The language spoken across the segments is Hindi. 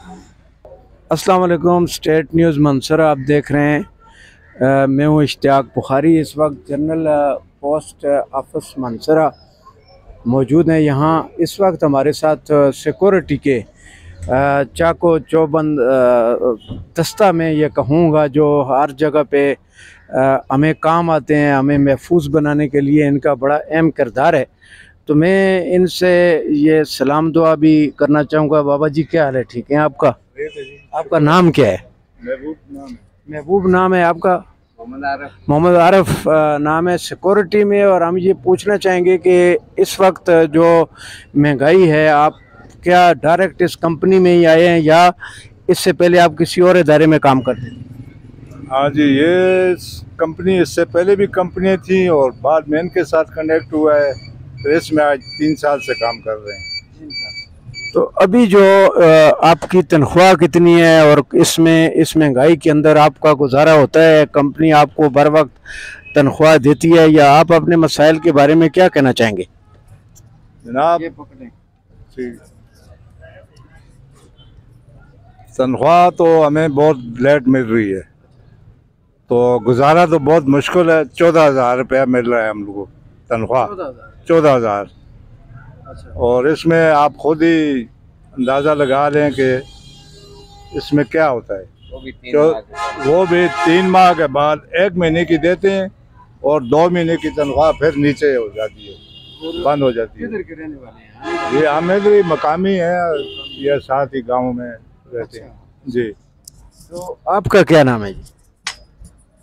अस्सलाम वालेकुम। स्टेट न्यूज़ मंसूरा आप देख रहे हैं। मैं हूँ इश्तियाक बुखारी। इस वक्त जनरल पोस्ट ऑफिस मंसूरा मौजूद हैं। यहाँ इस वक्त हमारे साथ सिक्योरिटी के चाको चौबंद दस्ता में ये कहूँगा जो हर जगह पे हमें काम आते हैं, हमें महफूज बनाने के लिए इनका बड़ा अहम किरदार है। तो मैं इनसे ये सलाम दुआ भी करना चाहूँगा। बाबा जी क्या हाल है? ठीक है आपका? आपका नाम क्या है? महबूब नाम है। महबूब नाम है आपका? मोहम्मद आरिफ। मोहम्मद आरिफ नाम है सिक्योरिटी में। और हम ये पूछना चाहेंगे कि इस वक्त जो महंगाई है, आप क्या डायरेक्ट इस कंपनी में ही आए हैं या इससे पहले आप किसी और इदारे में काम करते थे? हाँ जी, ये कंपनी इससे पहले भी कंपनी थी और बाद में इनके साथ कनेक्ट हुआ है, तो इसमें आज 3 साल से काम कर रहे हैं। तो अभी जो आपकी तनख्वाह कितनी है और इसमें इस महंगाई के अंदर आपका गुजारा होता है? कंपनी आपको बर वक्त तनख्वाह देती है या आप अपने मसाइल के बारे में क्या कहना चाहेंगे? जनाब, तनख्वाह तो हमें बहुत लेट मिल रही है, तो गुजारा तो बहुत मुश्किल है। 14,000 रुपया मिल रहा है हम लोग को तनख्वाह। 14,000। अच्छा। और इसमें आप खुद ही अंदाज़ा लगा लें कि इसमें क्या होता है। वो भी 3 माह के बाद 1 महीने की देते हैं और 2 महीने की तनख्वाह फिर नीचे हो जाती है, बंद हो जाती है। किधर के रहने वाले हैं? ये हम इधर ही मकामी है, ये साथ ही गांव में रहते हैं। जी। तो आपका क्या नाम है जी?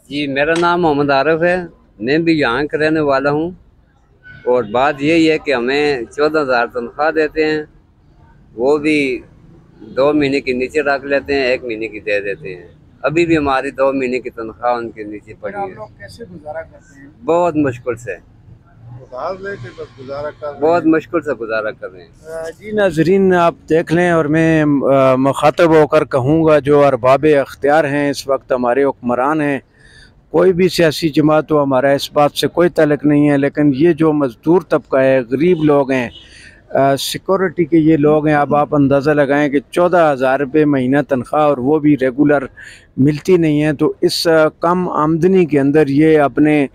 जी, मेरा नाम मोहम्मद आरिफ है। मैं भी यहाँ का रहने वाला हूँ। और बात यही है कि हमें 14,000 तनख्वाह देते हैं, वो भी 2 महीने के नीचे रख लेते हैं, 1 महीने की दे देते हैं। अभी भी हमारी 2 महीने की तनख्वाह उनके नीचे पड़ी है। कैसे गुजारा करते हैं? बहुत मुश्किल से, बहुत मुश्किल से गुजारा कर रहे हैं। जी नाजरीन, आप देख लें और मैं मुखातब होकर कहूँगा जो अरबाब अख्तियार हैं, इस वक्त हमारे हुक्मरान हैं, कोई भी सियासी जमात हो, हमारा इस बात से कोई ताल्लुक़ नहीं है, लेकिन ये जो मज़दूर तबका है, गरीब लोग हैं, सिक्योरिटी के ये लोग हैं, अब आप अंदाज़ा लगाएं कि 14,000 रुपये महीना तनख्वाह और वो भी रेगुलर मिलती नहीं है। तो इस कम आमदनी के अंदर ये अपने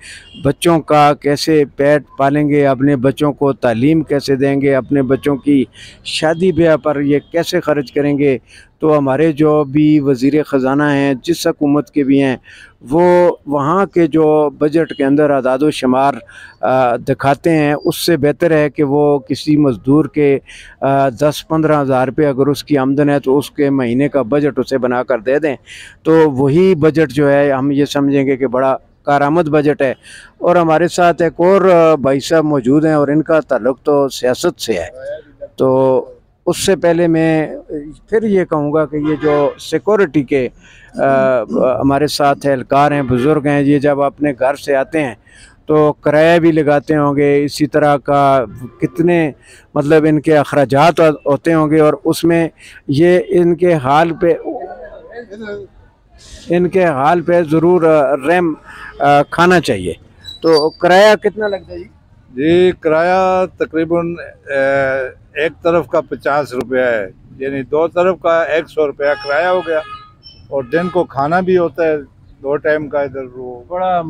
बच्चों का कैसे पेट पालेंगे, अपने बच्चों को तालीम कैसे देंगे, अपने बच्चों की शादी ब्याह पर ये कैसे ख़र्च करेंगे? तो हमारे जो भी वज़ीर ख़ज़ाना हैं, जिस हुकूमत के भी हैं, वो वहाँ के जो बजट के अंदर अदाद शुमार दिखाते हैं, उससे बेहतर है कि वो किसी मज़दूर के 10-15 हज़ार रुपये अगर उसकी आमदन है तो उसके महीने का बजट उसे बना कर दे दें, तो वही बजट जो है हम ये समझेंगे कि बड़ा कारामद बजट है। और हमारे साथ एक और भाई साहब मौजूद हैं और इनका ताल्लुक़ तो सियासत से है। तो उससे पहले मैं फिर ये कहूँगा कि ये जो सिक्योरिटी के हमारे साथ एहलकार हैं, बुज़ुर्ग हैं, ये जब अपने घर से आते हैं तो किराया भी लगाते होंगे, इसी तरह का कितने मतलब इनके अखराजात होते होंगे, और उसमें ये इनके हाल पे ज़रूर रहम खाना चाहिए। तो किराया कितना लगता है जी? जी, किराया तकरीबन एक तरफ का 50 रुपया है, यानी 2 तरफ का 100 रुपया किराया हो गया। और दिन को खाना भी होता है 2 टाइम का। इधर वो बड़ा